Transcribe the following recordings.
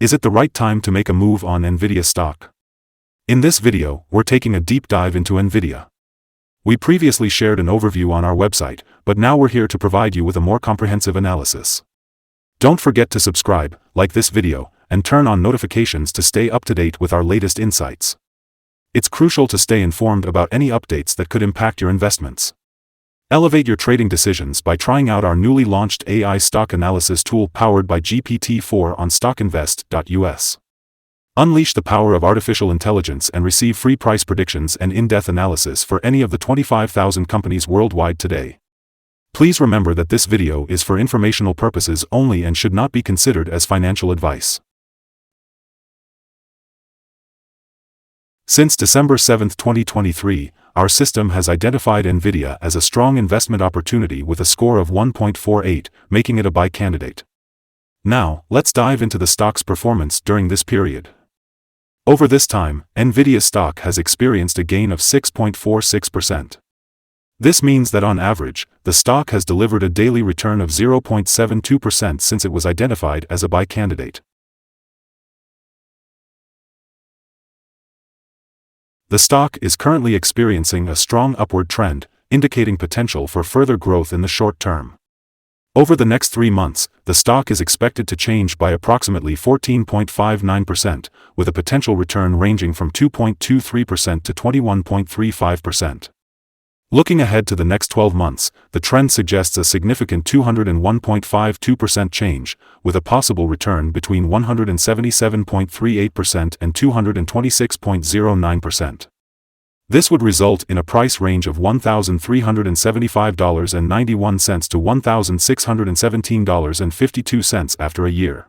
Is it the right time to make a move on Nvidia stock? In this video, we're taking a deep dive into Nvidia. We previously shared an overview on our website, but now we're here to provide you with a more comprehensive analysis. Don't forget to subscribe, like this video, and turn on notifications to stay up to date with our latest insights. It's crucial to stay informed about any updates that could impact your investments. Elevate your trading decisions by trying out our newly launched AI stock analysis tool powered by GPT-4 on StockInvest.us. Unleash the power of artificial intelligence and receive free price predictions and in-depth analysis for any of the 25,000 companies worldwide today. Please remember that this video is for informational purposes only and should not be considered as financial advice. Since December 7, 2023, our system has identified Nvidia as a strong investment opportunity with a score of 1.48, making it a buy candidate. Now, let's dive into the stock's performance during this period. Over this time, Nvidia stock has experienced a gain of 6.46%. This means that on average, the stock has delivered a daily return of 0.72% since it was identified as a buy candidate. The stock is currently experiencing a strong upward trend, indicating potential for further growth in the short term. Over the next 3 months, the stock is expected to change by approximately 14.59%, with a potential return ranging from 2.23% to 21.35%. Looking ahead to the next 12 months, the trend suggests a significant 201.52% change, with a possible return between 177.38% and 226.09%. This would result in a price range of $1,375.91 to $1,617.52 after a year.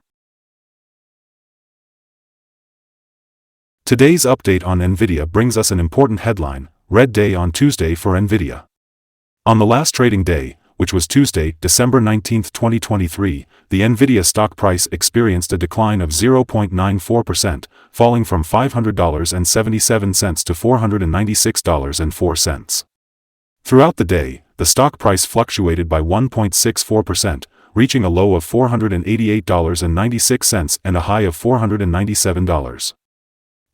Today's update on Nvidia brings us an important headline: Red Day on Tuesday for Nvidia. On the last trading day, which was Tuesday, December 19, 2023, the Nvidia stock price experienced a decline of 0.94%, falling from $500.77 to $496.04. Throughout the day, the stock price fluctuated by 1.64%, reaching a low of $488.96 and a high of $497.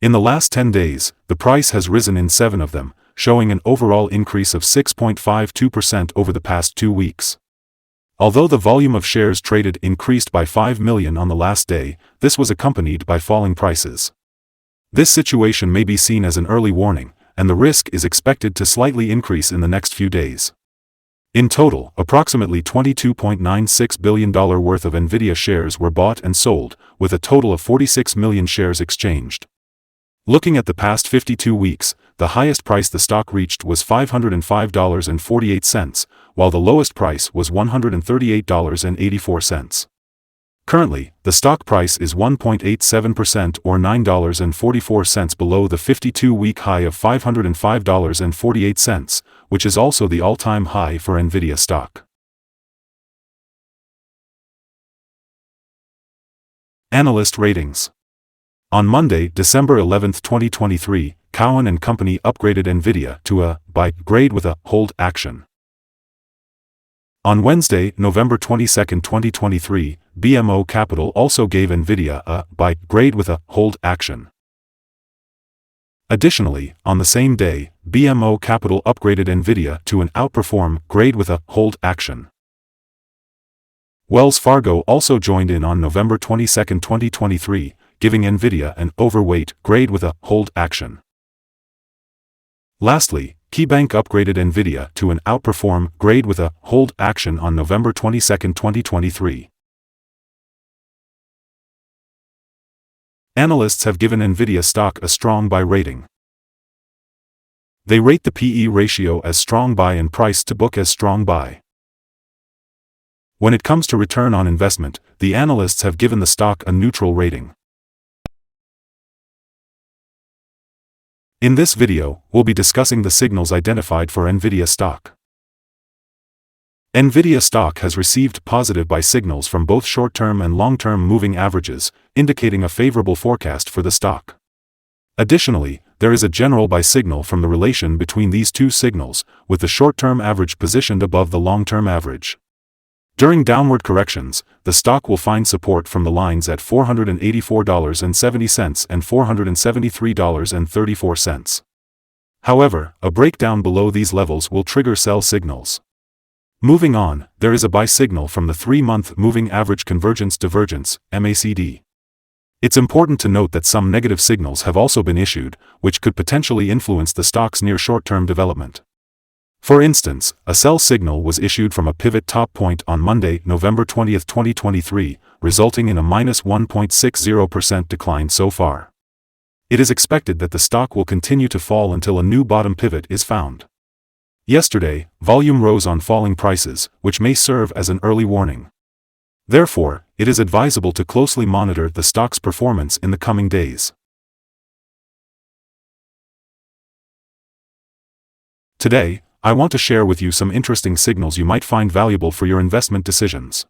In the last 10 days, the price has risen in 7 of them, showing an overall increase of 6.52% over the past 2 weeks. Although the volume of shares traded increased by 5 million on the last day, this was accompanied by falling prices. This situation may be seen as an early warning, and the risk is expected to slightly increase in the next few days. In total, approximately $22.96 billion worth of Nvidia shares were bought and sold, with a total of 46 million shares exchanged. Looking at the past 52 weeks, the highest price the stock reached was $505.48, while the lowest price was $138.84. Currently, the stock price is 1.87% or $9.44 below the 52-week high of $505.48, which is also the all-time high for Nvidia stock. Analyst ratings. On Monday, December 11, 2023, Cowen & Company upgraded Nvidia to a buy grade with a hold action. On Wednesday, November 22, 2023, BMO Capital also gave Nvidia a buy grade with a hold action. Additionally, on the same day, BMO Capital upgraded Nvidia to an outperform grade with a hold action. Wells Fargo also joined in on November 22, 2023, giving Nvidia an overweight grade with a hold action. Lastly, KeyBank upgraded Nvidia to an outperform grade with a hold action on November 22, 2023. Analysts have given Nvidia stock a strong buy rating. They rate the PE ratio as strong buy and price to book as strong buy. When it comes to return on investment, the analysts have given the stock a neutral rating. In this video, we'll be discussing the signals identified for Nvidia stock. Nvidia stock has received positive buy signals from both short-term and long-term moving averages, indicating a favorable forecast for the stock. Additionally, there is a general buy signal from the relation between these two signals, with the short-term average positioned above the long-term average. During downward corrections, the stock will find support from the lines at $484.70 and $473.34. However, a breakdown below these levels will trigger sell signals. Moving on, there is a buy signal from the 3-month Moving Average Convergence Divergence, MACD. It's important to note that some negative signals have also been issued, which could potentially influence the stock's near short-term development. For instance, a sell signal was issued from a pivot top point on Monday, November 20, 2023, resulting in a minus 1.60% decline so far. It is expected that the stock will continue to fall until a new bottom pivot is found. Yesterday, volume rose on falling prices, which may serve as an early warning. Therefore, it is advisable to closely monitor the stock's performance in the coming days. Today, I want to share with you some interesting signals you might find valuable for your investment decisions.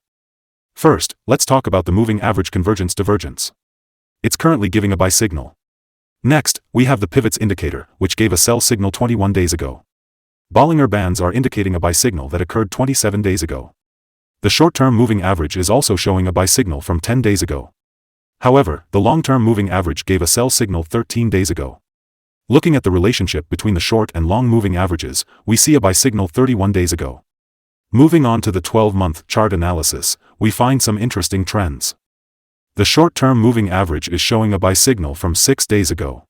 First, let's talk about the Moving Average Convergence Divergence. It's currently giving a buy signal. Next, we have the Pivots Indicator, which gave a sell signal 21 days ago. Bollinger Bands are indicating a buy signal that occurred 27 days ago. The short-term moving average is also showing a buy signal from 10 days ago. However, the long-term moving average gave a sell signal 13 days ago. Looking at the relationship between the short and long moving averages, we see a buy signal 31 days ago. Moving on to the 12-month chart analysis, we find some interesting trends. The short-term moving average is showing a buy signal from 6 days ago.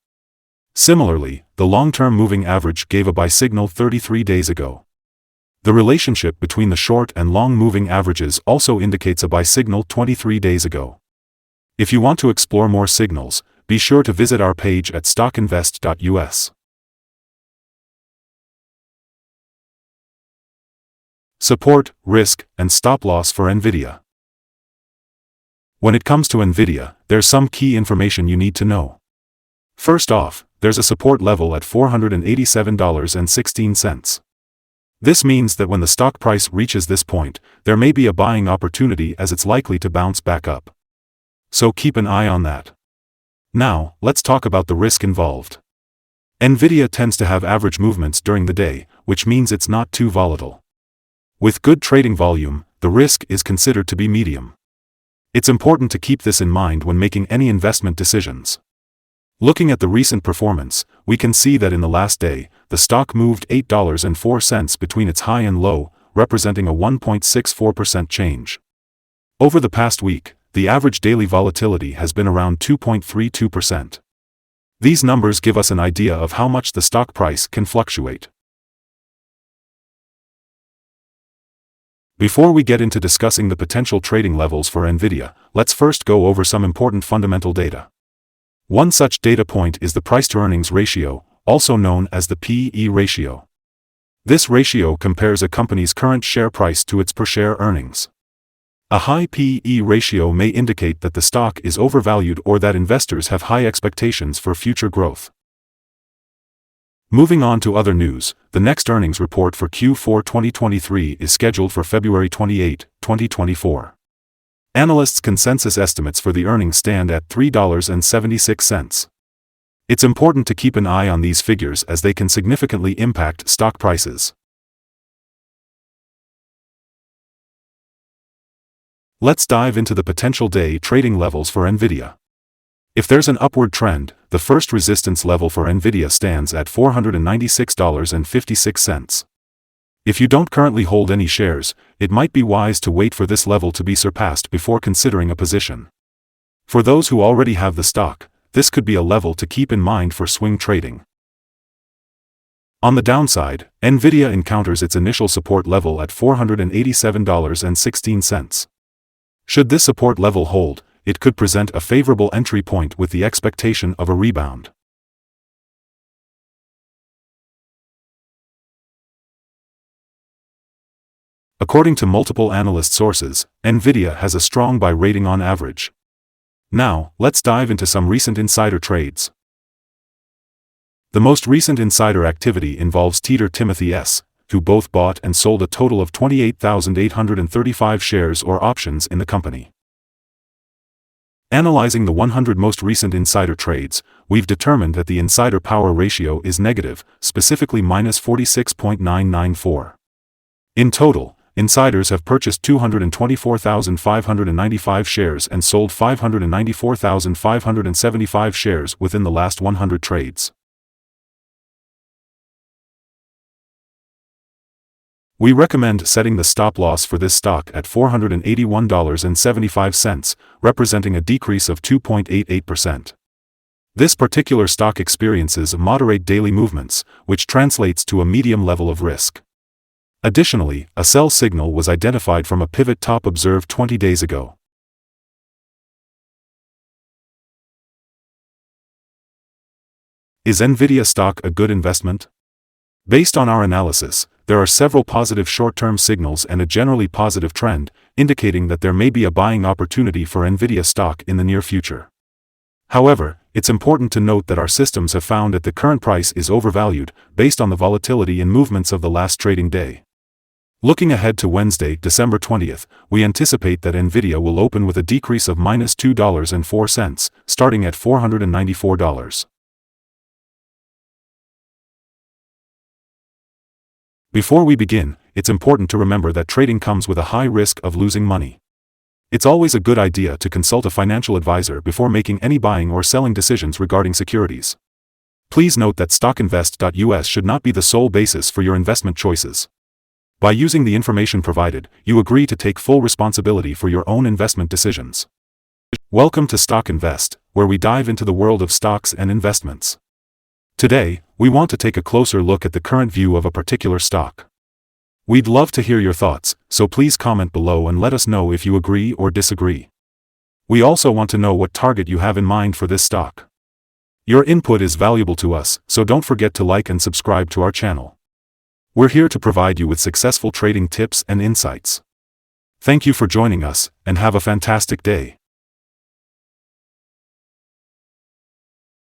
Similarly, the long-term moving average gave a buy signal 33 days ago. The relationship between the short and long moving averages also indicates a buy signal 23 days ago. If you want to explore more signals, be sure to visit our page at StockInvest.us. Support, risk, and stop-loss for Nvidia. When it comes to Nvidia, there's some key information you need to know. First off, there's a support level at $487.16. This means that when the stock price reaches this point, there may be a buying opportunity as it's likely to bounce back up. So keep an eye on that. Now, let's talk about the risk involved. Nvidia tends to have average movements during the day, which means it's not too volatile. With good trading volume, the risk is considered to be medium. It's important to keep this in mind when making any investment decisions. Looking at the recent performance, we can see that in the last day, the stock moved $8.04 between its high and low, representing a 1.64% change. Over the past week, the average daily volatility has been around 2.32%. These numbers give us an idea of how much the stock price can fluctuate. Before we get into discussing the potential trading levels for Nvidia, let's first go over some important fundamental data. One such data point is the price-to-earnings ratio, also known as the P/E ratio. This ratio compares a company's current share price to its per-share earnings. A high P/E ratio may indicate that the stock is overvalued or that investors have high expectations for future growth. Moving on to other news, the next earnings report for Q4 2023 is scheduled for February 28, 2024. Analysts' consensus estimates for the earnings stand at $3.76. It's important to keep an eye on these figures as they can significantly impact stock prices. Let's dive into the potential day trading levels for Nvidia. If there's an upward trend, the first resistance level for Nvidia stands at $496.56. If you don't currently hold any shares, it might be wise to wait for this level to be surpassed before considering a position. For those who already have the stock, this could be a level to keep in mind for swing trading. On the downside, Nvidia encounters its initial support level at $487.16. Should this support level hold, it could present a favorable entry point with the expectation of a rebound. According to multiple analyst sources, Nvidia has a strong buy rating on average. Now, let's dive into some recent insider trades. The most recent insider activity involves Teeter Timothy S., who both bought and sold a total of 28,835 shares or options in the company. Analyzing the 100 most recent insider trades, we've determined that the insider power ratio is negative, specifically minus 46.994. In total, insiders have purchased 224,595 shares and sold 594,575 shares within the last 100 trades. We recommend setting the stop loss for this stock at $481.75, representing a decrease of 2.88%. This particular stock experiences moderate daily movements, which translates to a medium level of risk. Additionally, a sell signal was identified from a pivot top observed 20 days ago. Is Nvidia stock a good investment? Based on our analysis, there are several positive short-term signals and a generally positive trend, indicating that there may be a buying opportunity for Nvidia stock in the near future. However, it's important to note that our systems have found that the current price is overvalued, based on the volatility and movements of the last trading day. Looking ahead to Wednesday, December 20th, we anticipate that Nvidia will open with a decrease of -$2.04, starting at $494. Before we begin, it's important to remember that trading comes with a high risk of losing money. It's always a good idea to consult a financial advisor before making any buying or selling decisions regarding securities. Please note that StockInvest.us should not be the sole basis for your investment choices. By using the information provided, you agree to take full responsibility for your own investment decisions. Welcome to Stock Invest, where we dive into the world of stocks and investments. Today, we want to take a closer look at the current view of a particular stock. We'd love to hear your thoughts, so please comment below and let us know if you agree or disagree. We also want to know what target you have in mind for this stock. Your input is valuable to us, so don't forget to like and subscribe to our channel. We're here to provide you with successful trading tips and insights. Thank you for joining us, and have a fantastic day.